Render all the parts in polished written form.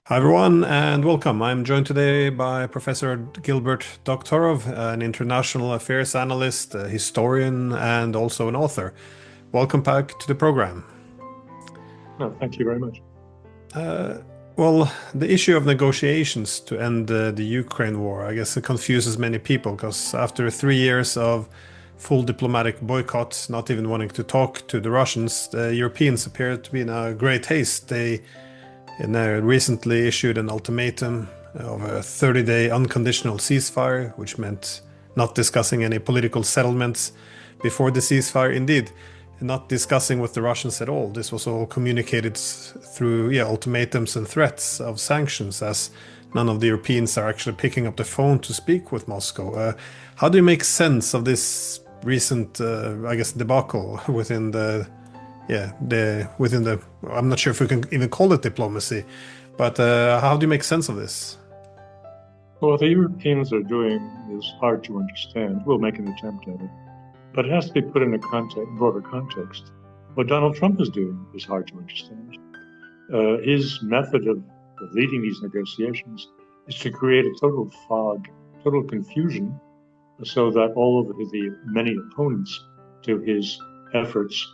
Hi everyone and welcome. I'm joined today by Professor Gilbert Doctorow, an international affairs analyst, a historian, and also an author. Welcome back to the program. No, thank you very much. Well, the issue of negotiations to end the Ukraine war, I guess it confuses many people because after 3 years of full diplomatic boycotts, not even wanting to talk to the Russians, the Europeans appear to be in a great haste. They recently issued an ultimatum of a 30-day unconditional ceasefire, which meant not discussing any political settlements before the ceasefire. Indeed, not discussing with the Russians at all. This was all communicated through ultimatums and threats of sanctions, as none of the Europeans are actually picking up the phone to speak with Moscow. How do you make sense of this recent, I guess, debacle within the I'm not sure if we can even call it diplomacy, but how do you make sense of this? What the Europeans are doing is hard to understand. We'll make an attempt at it, but it has to be put in a broader context. What Donald Trump is doing is hard to understand. His method of leading these negotiations is to create a total fog, total confusion, so that all of the many opponents to his efforts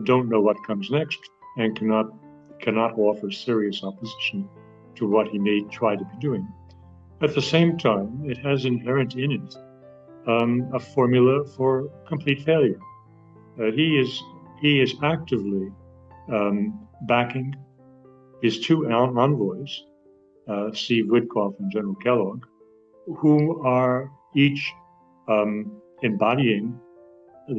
don't know what comes next and cannot offer serious opposition to what he may try to be doing. At the same time, it has inherent in it a formula for complete failure. He is actively backing his two envoys, Steve Witkoff and General Kellogg, who are each embodying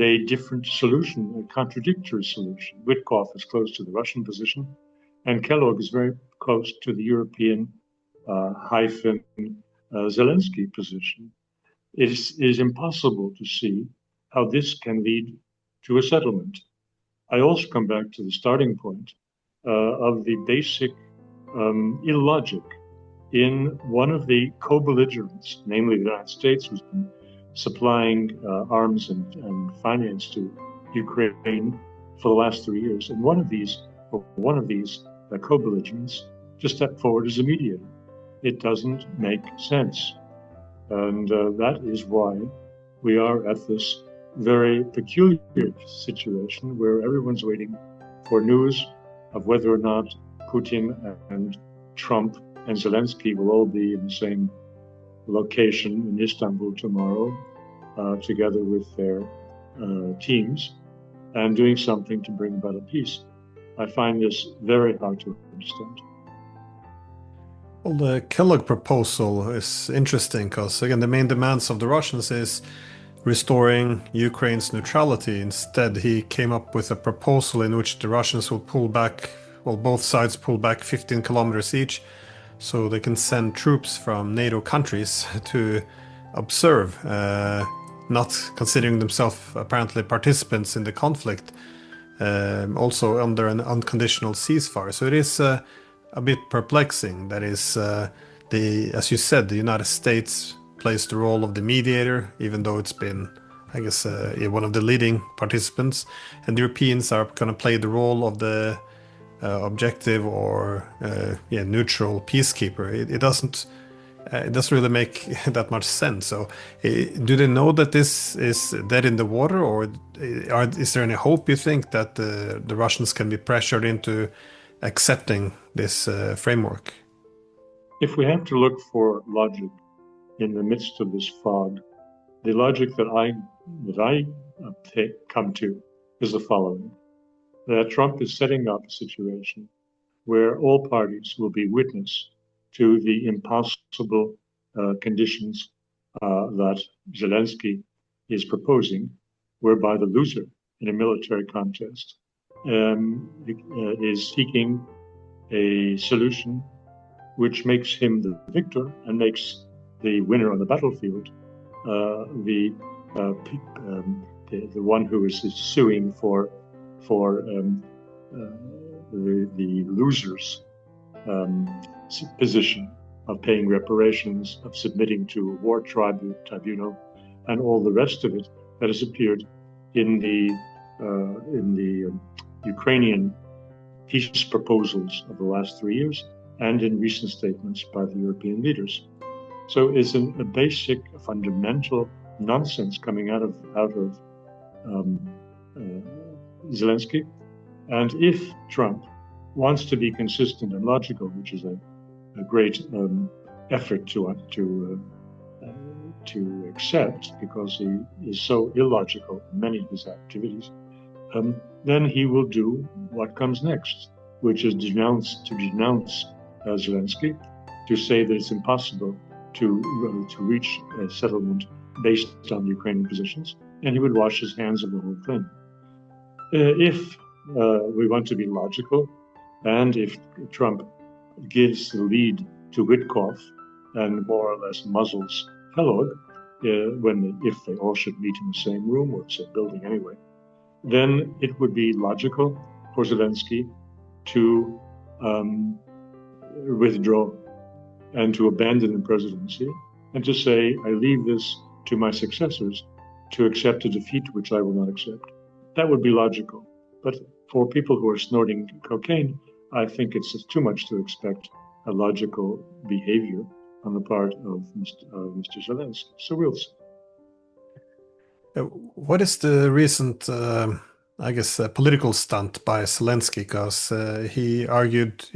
a different solution, a contradictory solution. Witkoff is close to the Russian position, and Kellogg is very close to the European hyphen Zelensky position. It is impossible to see how this can lead to a settlement. I also come back to the starting point of the basic illogic in one of the co-belligerents, namely the United States, who's been supplying arms and finance to Ukraine for the last 3 years. And one of these co-belligerents just stepped forward as a mediator. It doesn't make sense. And that is why we are at this very peculiar situation where everyone's waiting for news of whether or not Putin and Trump and Zelensky will all be in the same location in Istanbul tomorrow, together with their teams, and doing something to bring about a peace. I find this very hard to understand. Well, the Kellogg proposal is interesting because, again, the main demands of the Russians is restoring Ukraine's neutrality. Instead, he came up with a proposal in which the Russians will pull back, well, both sides pull back 15 kilometers each, so they can send troops from NATO countries to observe, not considering themselves apparently participants in the conflict, also under an unconditional ceasefire. So it is a bit perplexing. That is, as you said, the United States plays the role of the mediator, even though it's been, I guess, one of the leading participants, and the Europeans are going to play the role of the objective or neutral peacekeeper. It doesn't really make that much sense. So, do they know that this is dead in the water, or is there any hope, you think, that the Russians can be pressured into accepting this framework? If we have to look for logic in the midst of this fog, the logic that I come to is the following: that Trump is setting up a situation where all parties will be witness to the impossible conditions that Zelensky is proposing, whereby the loser in a military contest is seeking a solution which makes him the victor and makes the winner on the battlefield the one who is suing for the loser's position of paying reparations, of submitting to a war tribunal, and all the rest of it that has appeared in the Ukrainian peace proposals of the last 3 years, and in recent statements by the European leaders. So it's a basic, fundamental nonsense coming out of Zelensky. And if Trump wants to be consistent and logical, which is a great effort to accept, because he is so illogical in many of his activities, then he will do what comes next, which is to denounce Zelensky, to say that it's impossible to reach a settlement based on Ukrainian positions, and he would wash his hands of the whole thing. If we want to be logical, and if Trump gives the lead to Witkoff and more or less muzzles Kellogg, if they all should meet in the same room or the same building anyway, then it would be logical for Zelensky to withdraw and to abandon the presidency and to say, I leave this to my successors to accept a defeat which I will not accept. That would be logical. But for people who are snorting cocaine, I think it's too much to expect a logical behavior on the part of Mr. Zelensky. So we'll see. What is the recent, political stunt by Zelensky? Because he argued,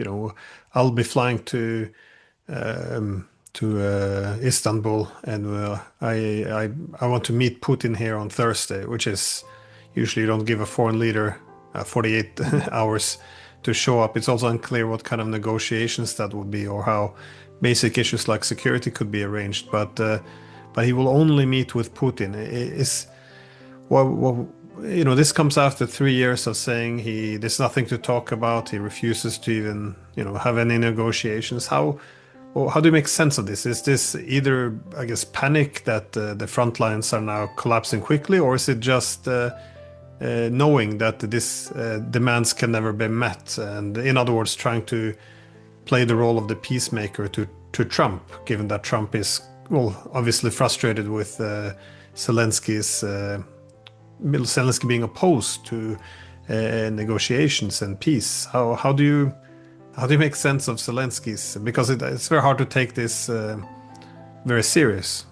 I'll be flying to Istanbul, and I want to meet Putin here on Thursday, which is usually you don't give a foreign leader 48 hours to show up. It's also unclear what kind of negotiations that would be or how basic issues like security could be arranged. But he will only meet with Putin. This comes after 3 years of saying there's nothing to talk about. He refuses to even have any negotiations. How do you make sense of this? Is this either, I guess, panic that the front lines are now collapsing quickly, or is it just knowing that these demands can never be met, and in other words, trying to play the role of the peacemaker to Trump, given that Trump is, obviously frustrated with Zelensky being opposed to negotiations and peace? How do you make sense of Zelensky's? Because it's very hard to take this very serious.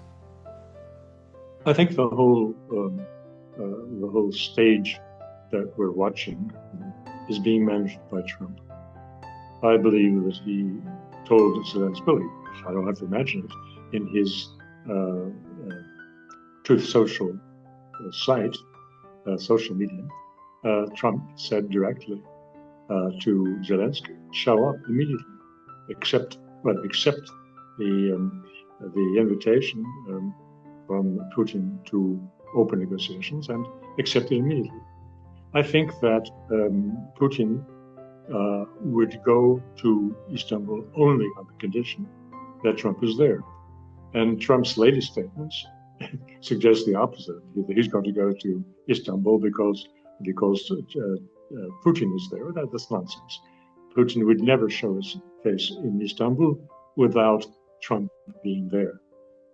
I think the whole stage that we're watching is being managed by Trump. I believe that he told Zelensky, I don't have to imagine it, in his Truth Social site, social media, Trump said directly to Zelensky, show up immediately, accept the invitation from Putin to open negotiations, and accept it immediately. I think that Putin would go to Istanbul only on the condition that Trump is there. And Trump's latest statements suggest the opposite. He's going to go to Istanbul because Putin is there. That's nonsense. Putin would never show his face in Istanbul without Trump being there.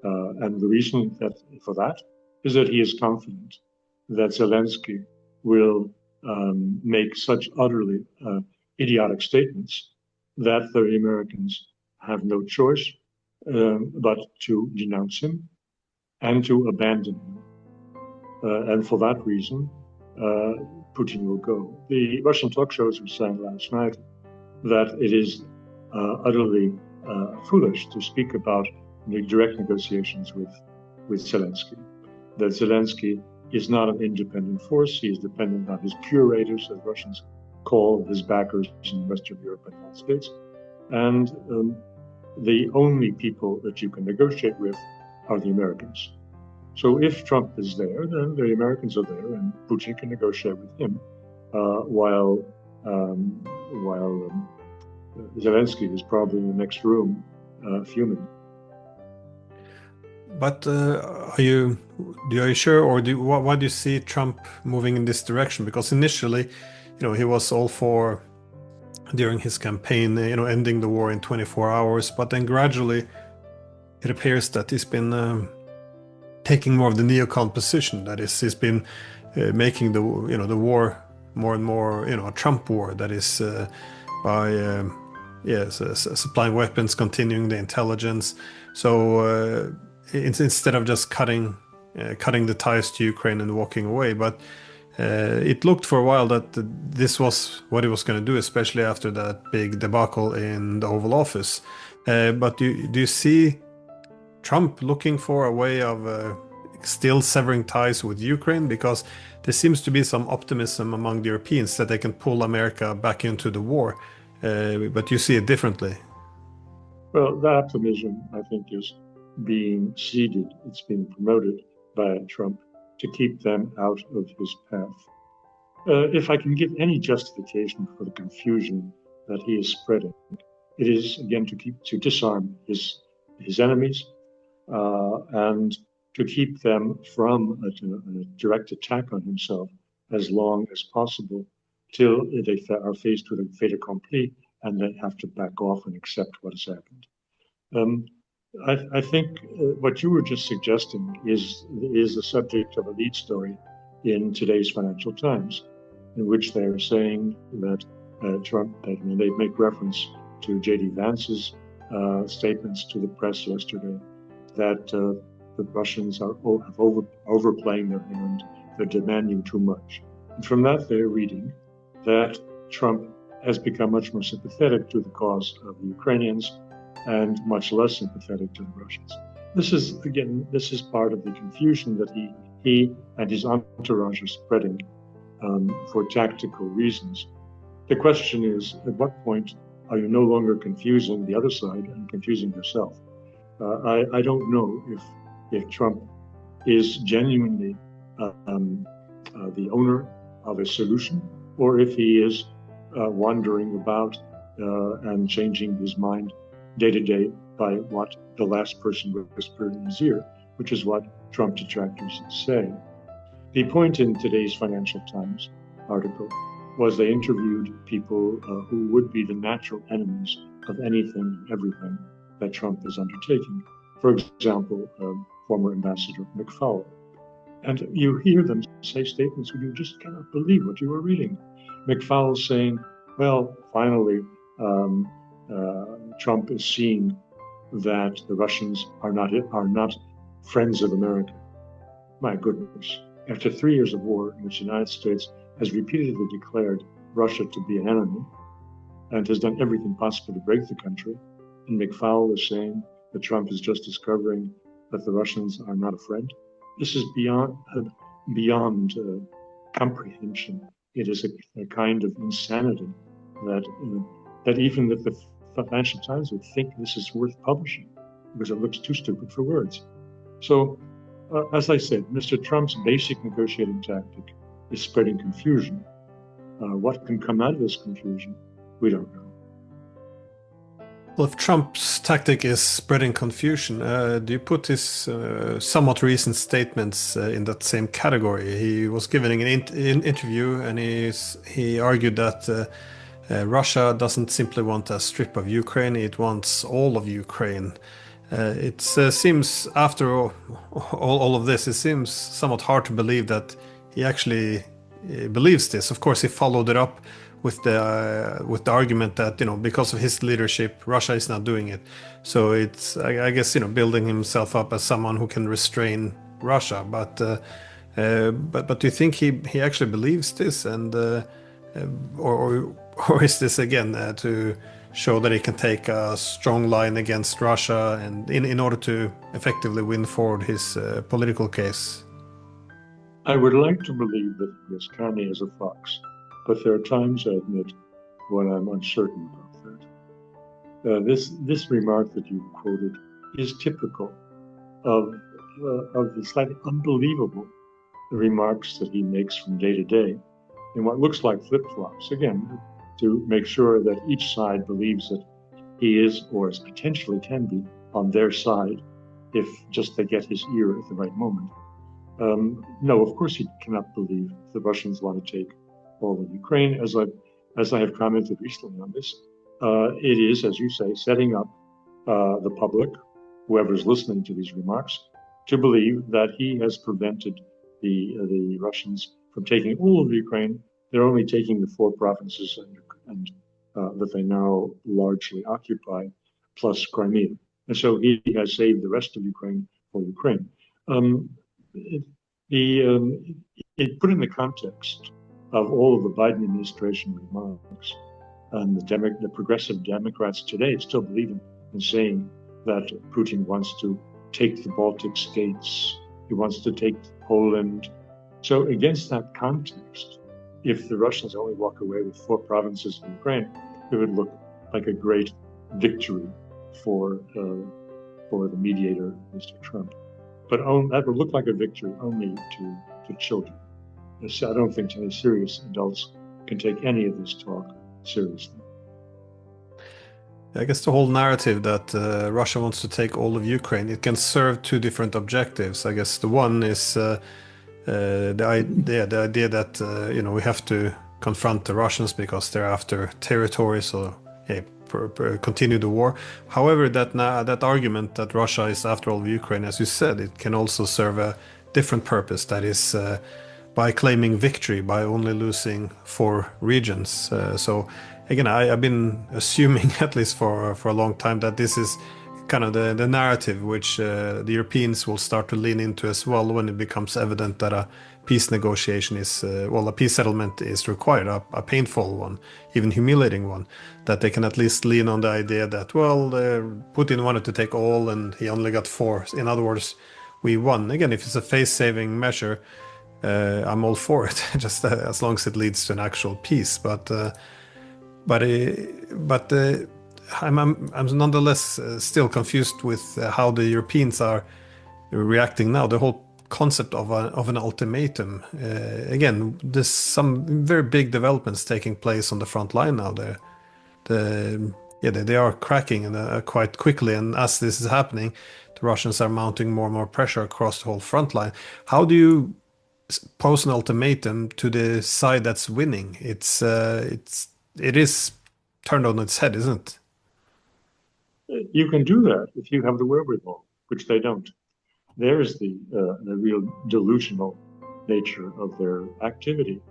And the reason for that is that he is confident that Zelensky will make such utterly idiotic statements that the Americans have no choice but to denounce him and to abandon him. And for that reason, Putin will go. The Russian talk shows were saying last night that it is utterly foolish to speak about the direct negotiations with Zelensky. That Zelensky is not an independent force. He is dependent on his curators, as Russians call his backers in Western Europe and the United States. And the only people that you can negotiate with are the Americans. So if Trump is there, then the Americans are there, and Putin can negotiate with him, while Zelensky is probably in the next room fuming. But are you sure, or why do you see Trump moving in this direction? Because initially, he was all for, during his campaign, ending the war in 24 hours. But then gradually, it appears that he's been taking more of the neocon position. That is, he's been making the war more and more, a Trump war. That is by yes, supplying weapons, continuing the intelligence. So instead of just cutting the ties to Ukraine and walking away, but it looked for a while that this was what he was going to do, especially after that big debacle in the Oval Office. But do you see Trump looking for a way of still severing ties with Ukraine? Because there seems to be some optimism among the Europeans that they can pull America back into the war. But you see it differently. Well, that optimism, I think, is being seeded. It's being promoted by Trump to keep them out of his path. If I can give any justification for the confusion that he is spreading, it is again to disarm his enemies and to keep them from a direct attack on himself as long as possible till they are faced with a fait accompli and they have to back off and accept what has happened. Um, I think what you were just suggesting is the subject of a lead story in today's Financial Times, in which they are saying that they make reference to J.D. Vance's statements to the press yesterday that the Russians have overplaying their hand, they're demanding too much. And from that, they're reading that Trump has become much more sympathetic to the cause of the Ukrainians and much less sympathetic to the Russians. This is part of the confusion that he and his entourage are spreading for tactical reasons. The question is, at what point are you no longer confusing the other side and confusing yourself? I don't know if Trump is genuinely the owner of a solution, or if he is wandering about and changing his mind day to day by what the last person whispered in his ear, which is what Trump detractors say. The point in today's Financial Times article was they interviewed people who would be the natural enemies of anything and everything that Trump is undertaking. For example, former Ambassador McFaul. And you hear them say statements when you just cannot believe what you are reading. McFaul saying, well, finally, Trump is seeing that the Russians are not friends of America. My goodness. After 3 years of war in which the United States has repeatedly declared Russia to be an enemy and has done everything possible to break the country, and McFaul is saying that Trump is just discovering that the Russians are not a friend. This is beyond comprehension. It is a kind of insanity that even the Financial Times would think this is worth publishing because it looks too stupid for words. So, as I said, Mr. Trump's basic negotiating tactic is spreading confusion. What can come out of this confusion, we don't know. Well, if Trump's tactic is spreading confusion, do you put his somewhat recent statements in that same category? He was giving an interview and he argued that Russia doesn't simply want a strip of Ukraine, it wants all of Ukraine. It seems, after all of this, it seems somewhat hard to believe that he actually believes this. Of course, he followed it up with the argument that, because of his leadership, Russia is not doing it. So it's, I guess, building himself up as someone who can restrain Russia. But do you think he actually believes this, and or is this again to show that he can take a strong line against Russia and in order to effectively win forward his political case? I would like to believe that he is canny as a fox, but there are times, I admit, when I'm uncertain about that. This remark that you quoted is typical of the slightly unbelievable remarks that he makes from day to day in what looks like flip-flops, again, to make sure that each side believes that he is, or as potentially can be, on their side if just they get his ear at the right moment. No, of course he cannot believe the Russians want to take all of Ukraine. As I have commented recently on this, it is, as you say, setting up the public, whoever's listening to these remarks, to believe that he has prevented the Russians from taking all of Ukraine. They're only taking the 4 provinces and that they now largely occupy, plus Crimea. And so he has saved the rest of Ukraine for Ukraine. Um, it, it put in the context of all of the Biden administration remarks, and the progressive Democrats today still believe in saying that Putin wants to take the Baltic states, he wants to take Poland. So against that context, if the Russians only walk away with 4 provinces of Ukraine, it would look like a great victory for the mediator, Mr. Trump. But that would look like a victory only to children. So I don't think any serious adults can take any of this talk seriously. I guess the whole narrative that Russia wants to take all of Ukraine, it can serve 2 different objectives. I guess the one is the idea that we have to confront the Russians because they're after territory, so continue the war. However, that argument that Russia is after all of Ukraine, as you said, it can also serve a different purpose. That is by claiming victory by only losing 4 regions. So again, I've been assuming, at least for a long time, that this is kind of the narrative which the Europeans will start to lean into as well when it becomes evident that a peace negotiation is, a peace settlement is required, a painful one, even humiliating one, that they can at least lean on the idea that, Putin wanted to take all and he only got 4. In other words, we won. Again, if it's a face-saving measure, I'm all for it, just as long as it leads to an actual peace. But I'm nonetheless still confused with how the Europeans are reacting now. The whole concept of an ultimatum. Again, there's some very big developments taking place on the front line now. They are cracking quite quickly, and as this is happening, the Russians are mounting more and more pressure across the whole front line. How do you pose an ultimatum to the side that's winning? It is turned on its head, isn't it? You can do that if you have the wherewithal, which they don't. There is the real delusional nature of their activity.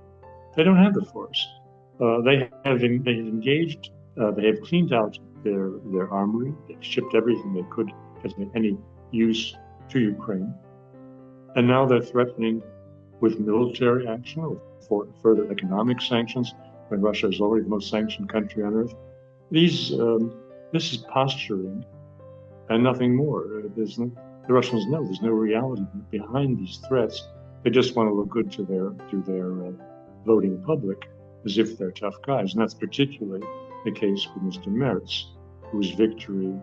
They don't have the force. They have engaged. They have cleaned out their armory. They've shipped everything they could as any use to Ukraine, and now they're threatening with military action or for further economic sanctions when Russia is already the most sanctioned country on earth. This is posturing and nothing more. The Russians know there's no reality behind these threats. They just want to look good to their voting public as if they're tough guys. And that's particularly the case with Mr. Merz, whose victory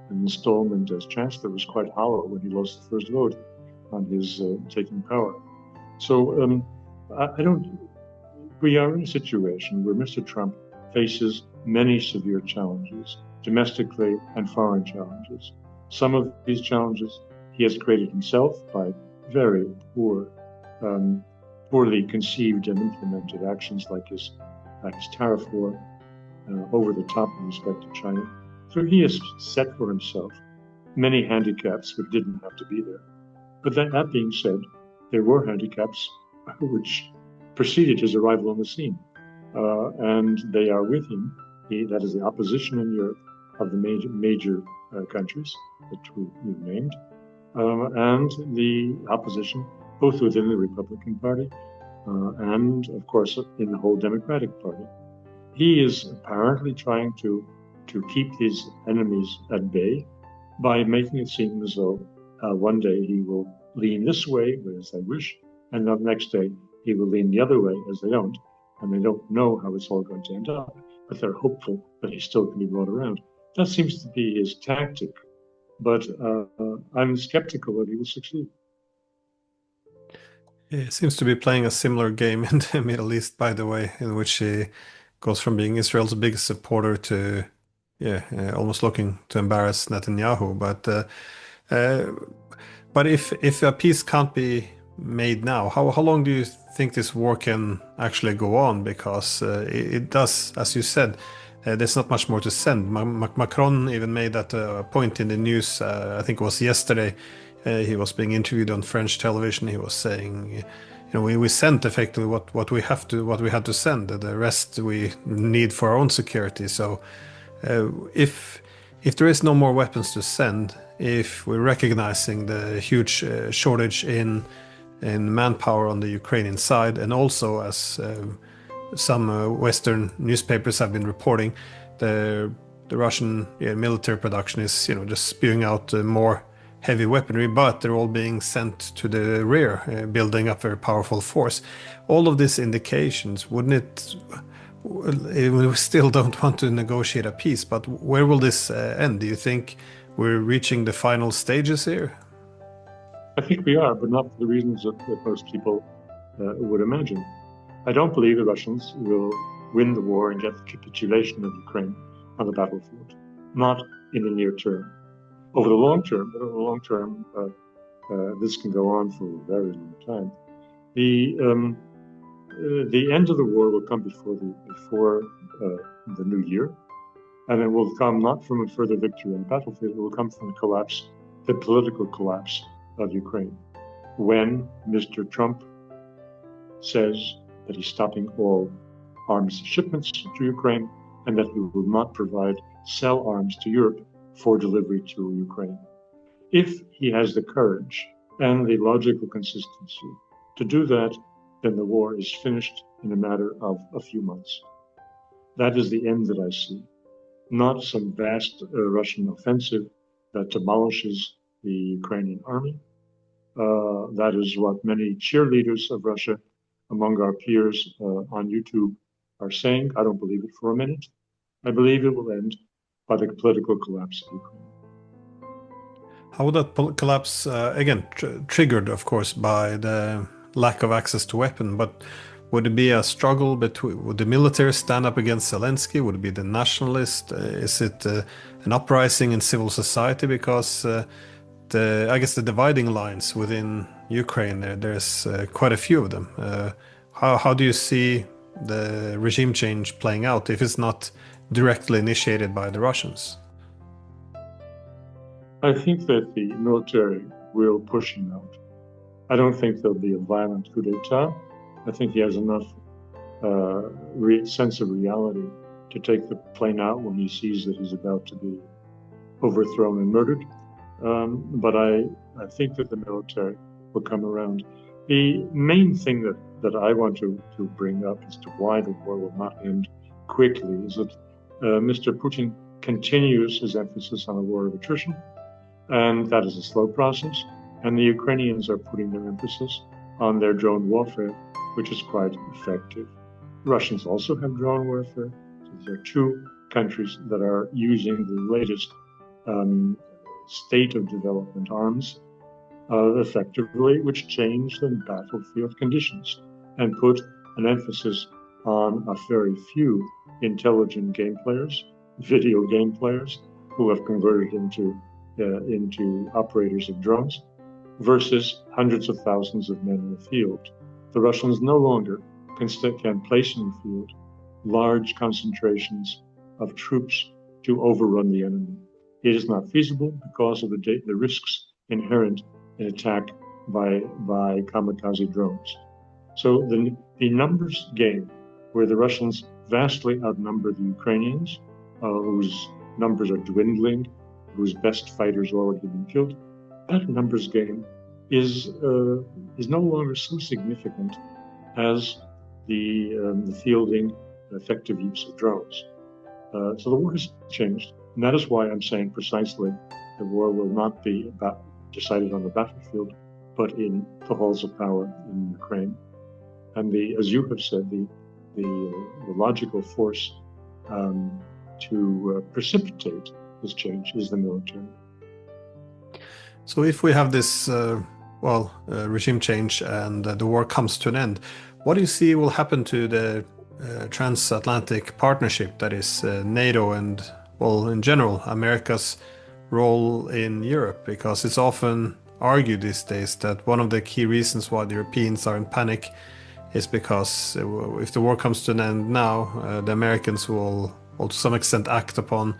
and installment as chancellor was quite hollow when he lost the first vote on his taking power. So we are in a situation where Mr. Trump faces many severe challenges, domestically and foreign challenges. Some of these challenges he has created himself by very poorly conceived and implemented actions like his tariff war, over the top in respect to China. So he has set for himself many handicaps which didn't have to be there. But that being said, there were handicaps which preceded his arrival on the scene, and they are with him. That is the opposition in Europe of the major countries that we've named, and the opposition both within the Republican Party and, of course, in the whole Democratic Party. He is apparently trying to keep these enemies at bay by making it seem as though one day he will lean this way as they wish, and the next day he will lean the other way as they don't, and they don't know how it's all going to end up, but they're hopeful that he still can be brought around. That seems to be his tactic, but I'm skeptical that he will succeed. He seems to be playing a similar game in the Middle East, by the way, in which he goes from being Israel's biggest supporter to, almost looking to embarrass Netanyahu. But if a peace can't be made now, how long do you think this war can actually go on? Because it does, as you said, there's not much more to send. Macron even made that point in the news. I think it was yesterday. He was being interviewed on French television. He was saying, we sent effectively what we had to send. The rest we need for our own security. So if there is no more weapons to send, if we're recognizing the huge shortage in manpower on the Ukrainian side, and also as some Western newspapers have been reporting, the Russian military production is just spewing out more heavy weaponry, but they're all being sent to the rear, building up very powerful force. All of these indications, wouldn't it? We still don't want to negotiate a peace, but where will this end? Do you think we're reaching the final stages here? I think we are, but not for the reasons that most people would imagine. I don't believe the Russians will win the war and get the capitulation of Ukraine on the battlefield, not in the near term. Over the long term, this can go on for a very long time. The end of the war will come before the new year, and it will come not from a further victory on the battlefield. It will come from the political collapse of Ukraine, when Mr. Trump says that he's stopping all arms shipments to Ukraine and that he will not sell arms to Europe for delivery to Ukraine. If he has the courage and the logical consistency to do that, then the war is finished in a matter of a few months. That is the end that I see, not some vast Russian offensive that demolishes the Ukrainian army. That is what many cheerleaders of Russia among our peers on YouTube are saying. I don't believe it for a minute. I believe it will end by the political collapse of Ukraine. How would that collapse, again, triggered, of course, by the lack of access to weapon, but would it be a struggle would the military stand up against Zelensky? Would it be the nationalists? Is it an uprising in civil society? Because I guess the dividing lines within Ukraine, there's quite a few of them. How do you see the regime change playing out if it's not directly initiated by the Russians? I think that the military will push him out. I don't think there'll be a violent coup d'etat. I think he has enough sense of reality to take the plane out when he sees that he's about to be overthrown and murdered. But I think that the military will come around. The main thing that I want to bring up as to why the war will not end quickly is that Mr. Putin continues his emphasis on a war of attrition, and that is a slow process. And the Ukrainians are putting their emphasis on their drone warfare, which is quite effective. Russians also have drone warfare. So there are two countries that are using the latest state of development arms effectively, which change the battlefield conditions and put an emphasis on a very few intelligent game players, video game players, who have converted into operators of drones, versus hundreds of thousands of men in the field. The Russians no longer can place in the field large concentrations of troops to overrun the enemy. It is not feasible because of the risks inherent in attack by kamikaze drones. So the numbers game, where the Russians vastly outnumber the Ukrainians, whose numbers are dwindling, whose best fighters already have been killed, that numbers game is no longer so significant as the fielding effective use of drones. So the war has changed, and that is why I'm saying precisely the war will not be decided on the battlefield, but in the halls of power in Ukraine. And as you have said, the logical force to precipitate this change is the military. So if we have this, regime change and the war comes to an end, what do you see will happen to the transatlantic partnership, that is NATO and, well, in general, America's role in Europe? Because it's often argued these days that one of the key reasons why the Europeans are in panic is because if the war comes to an end now, the Americans will to some extent act upon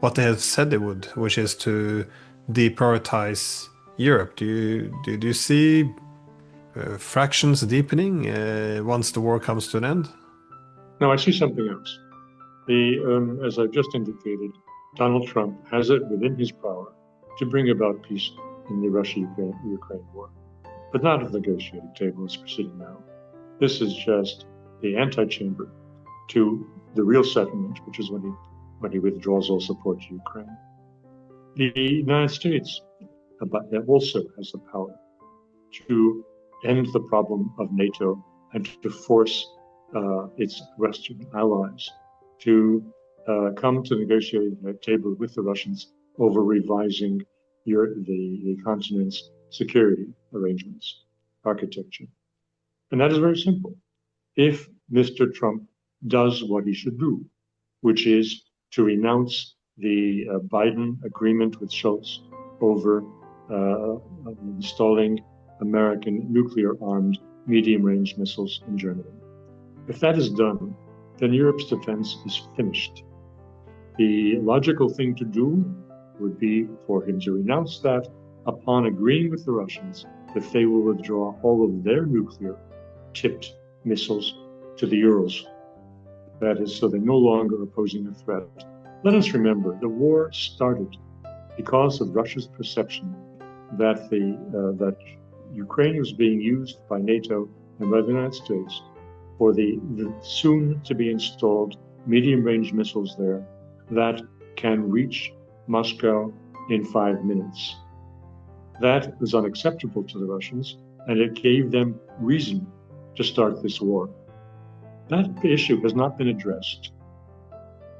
what they have said they would, which is to deprioritize Europe. Do you see fractions deepening once the war comes to an end? No, I see something else. As I've just indicated, Donald Trump has it within his power to bring about peace in the Russia-Ukraine war, but not at the negotiating table as we're sitting now. This is just the antechamber to the real settlement, which is when he withdraws all support to Ukraine. The United States also has the power to end the problem of NATO and to force its Western allies to come to the negotiating table with the Russians over revising the continent's security arrangements, architecture. And that is very simple. If Mr. Trump does what he should do, which is to renounce the Biden agreement with Scholz over installing American nuclear-armed medium-range missiles in Germany. If that is done, then Europe's defense is finished. The logical thing to do would be for him to renounce that upon agreeing with the Russians that they will withdraw all of their nuclear-tipped missiles to the Urals. That is, so they're no longer posing a threat. Let us remember, the war started because of Russia's perception that that Ukraine was being used by NATO and by the United States for the soon-to-be installed medium-range missiles there that can reach Moscow in 5 minutes. That was unacceptable to the Russians, and it gave them reason to start this war. That issue has not been addressed.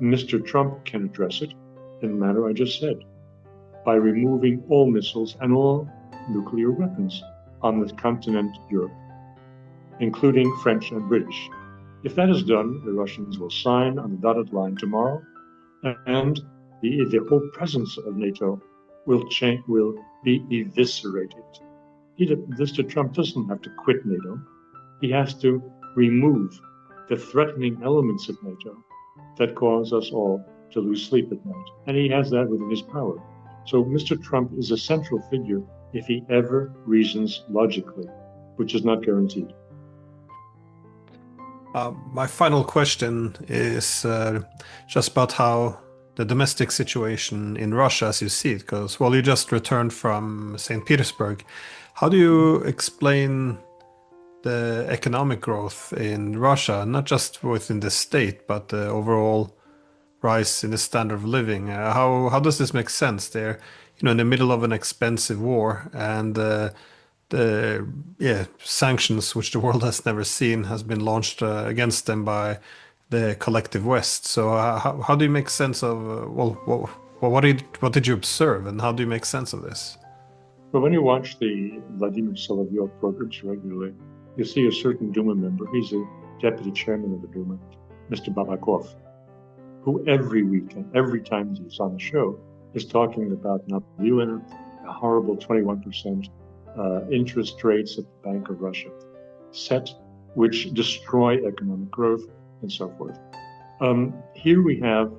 Mr. Trump can address it in the manner I just said, by removing all missiles and all nuclear weapons on the continent Europe, including French and British. If that is done, the Russians will sign on the dotted line tomorrow, and the whole presence of NATO will be eviscerated. Mr. Trump doesn't have to quit NATO. He has to remove the threatening elements of NATO that cause us all to lose sleep at night. And he has that within his power. So Mr. Trump is a central figure if he ever reasons logically, which is not guaranteed. My final question is just about how the domestic situation in Russia, as you see it, because, well, you just returned from St. Petersburg. How do you explain the economic growth in Russia, not just within the state, but the overall rise in the standard of living? How does this make sense? They're, in the middle of an expensive war, and the sanctions which the world has never seen has been launched against them by the collective West. So how do you make sense of what did you observe, and how do you make sense of this? Well, when you watch the Vladimir Solovyov programs regularly, you see a certain Duma member. He's a deputy chairman of the Duma, Mr. Babakov, who every week and every time he's on the show is talking about Nabiulina, a horrible 21% interest rates at the Bank of Russia set, which destroy economic growth and so forth. Here we have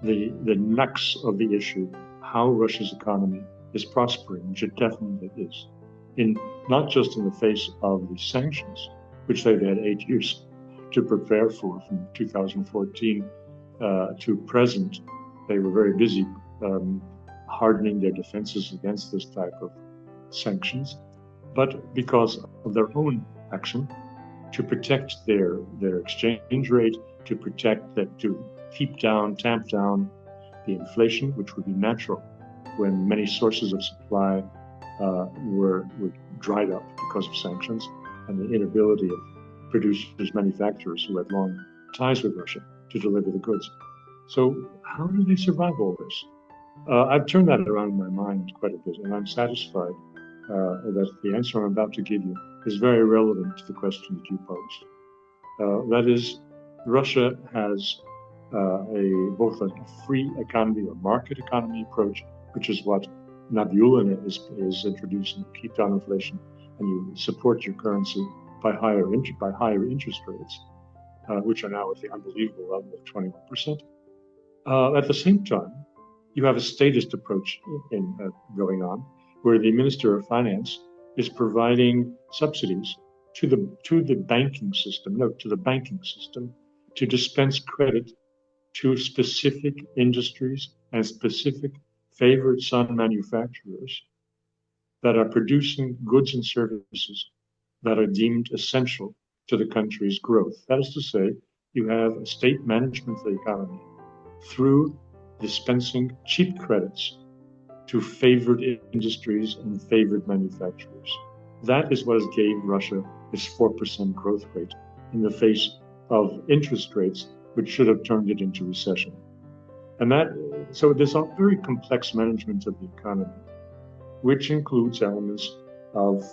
the nux of the issue, how Russia's economy is prospering, which it definitely is, not just in the face of the sanctions, which they've had 8 years to prepare for, from 2014 to present. They were very busy hardening their defenses against this type of sanctions, but because of their own action to protect their exchange rate, to tamp down the inflation, which would be natural when many sources of supply were dried up because of sanctions and the inability of producers, manufacturers who had long ties with Russia to deliver the goods. So how do they survive all this? I've turned that around in my mind quite a bit, and I'm satisfied that the answer I'm about to give you is very relevant to the question that you posed. That is, Russia has both a free economy or market economy approach, which is what Nabiulina is introducing, to keep down inflation, and you support your currency by higher interest rates, which are now at the unbelievable level of 21%. At the same time, you have a statist approach going on, where the Minister of Finance is providing subsidies to the banking system, no, to the banking system to dispense credit to specific industries and specific favored son manufacturers that are producing goods and services that are deemed essential to the country's growth. That is to say, you have a state management of the economy through dispensing cheap credits to favored industries and favored manufacturers. That is what gave Russia its 4% growth rate in the face of interest rates, which should have turned it into recession. So there's a very complex management of the economy, which includes elements of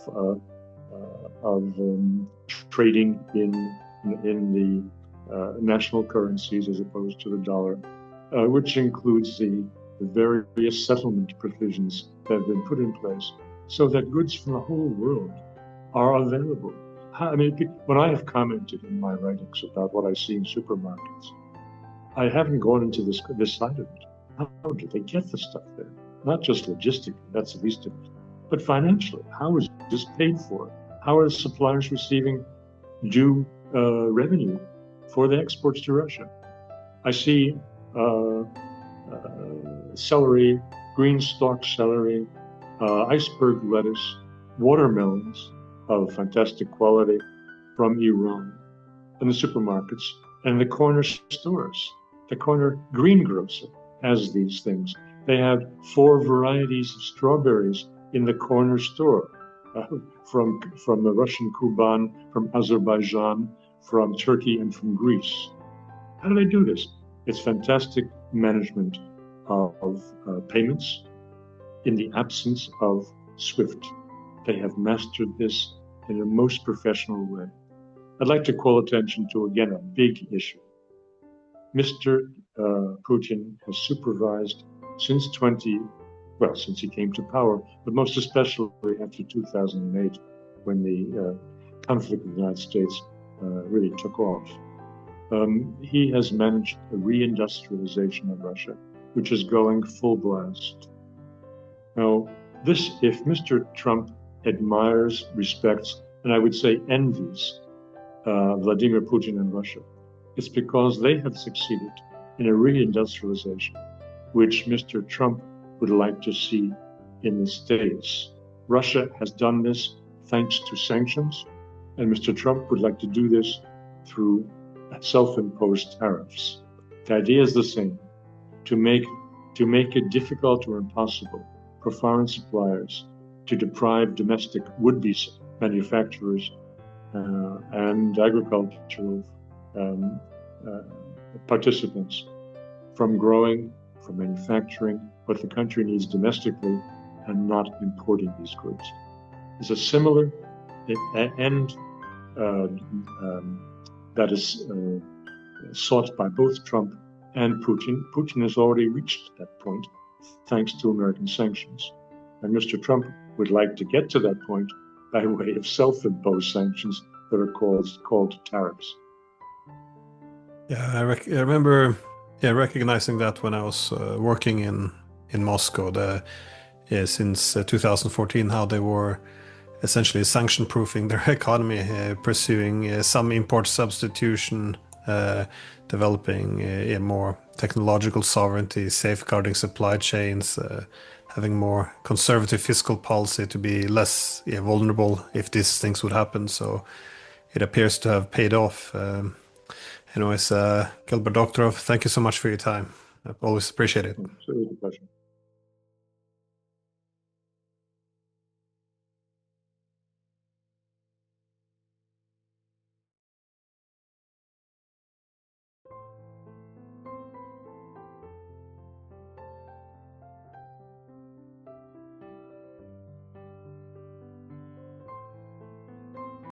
trading in the national currencies as opposed to the dollar, which includes the various settlement provisions that have been put in place so that goods from the whole world are available. I mean, when I have commented in my writings about what I see in supermarkets, I haven't gone into this side of it. How do they get the stuff there? Not just logistically, that's the least of it, but financially. How is this paid for? How are suppliers receiving due revenue for the exports to Russia? I see celery, green stalk celery, iceberg lettuce, watermelons of fantastic quality from Iran in the supermarkets and the corner stores. The corner greengrocer has these things. They have 4 varieties of strawberries in the corner store, from the Russian Kuban, from Azerbaijan, from Turkey, and from Greece. How do they do this? It's fantastic management of payments in the absence of SWIFT. They have mastered this in a most professional way. I'd like to call attention to, again, a big issue. Mr. Putin has supervised since he came to power, but most especially after 2008, when the conflict with the United States really took off. He has managed a reindustrialization of Russia, which is going full blast. Now, if Mr. Trump admires, respects, and I would say envies Vladimir Putin and Russia, it's because they have succeeded in a reindustrialization, which Mr. Trump would like to see in the States. Russia has done this thanks to sanctions, and Mr. Trump would like to do this through self-imposed tariffs. The idea is the same, to make it difficult or impossible for foreign suppliers to deprive domestic would-be manufacturers and agricultural participants from growing, from manufacturing what the country needs domestically and not importing these goods. There's a similar end that is sought by both Trump and Putin. Putin has already reached that point thanks to American sanctions. And Mr. Trump would like to get to that point by way of self-imposed sanctions that are called tariffs. Yeah, I remember recognizing that when I was working in Moscow since 2014, how they were essentially sanction-proofing their economy, pursuing some import substitution, developing a more technological sovereignty, safeguarding supply chains, having more conservative fiscal policy to be less vulnerable if these things would happen. So it appears to have paid off. Anyways, Gilbert Doctorow, thank you so much for your time. I always appreciate it. It's a pleasure.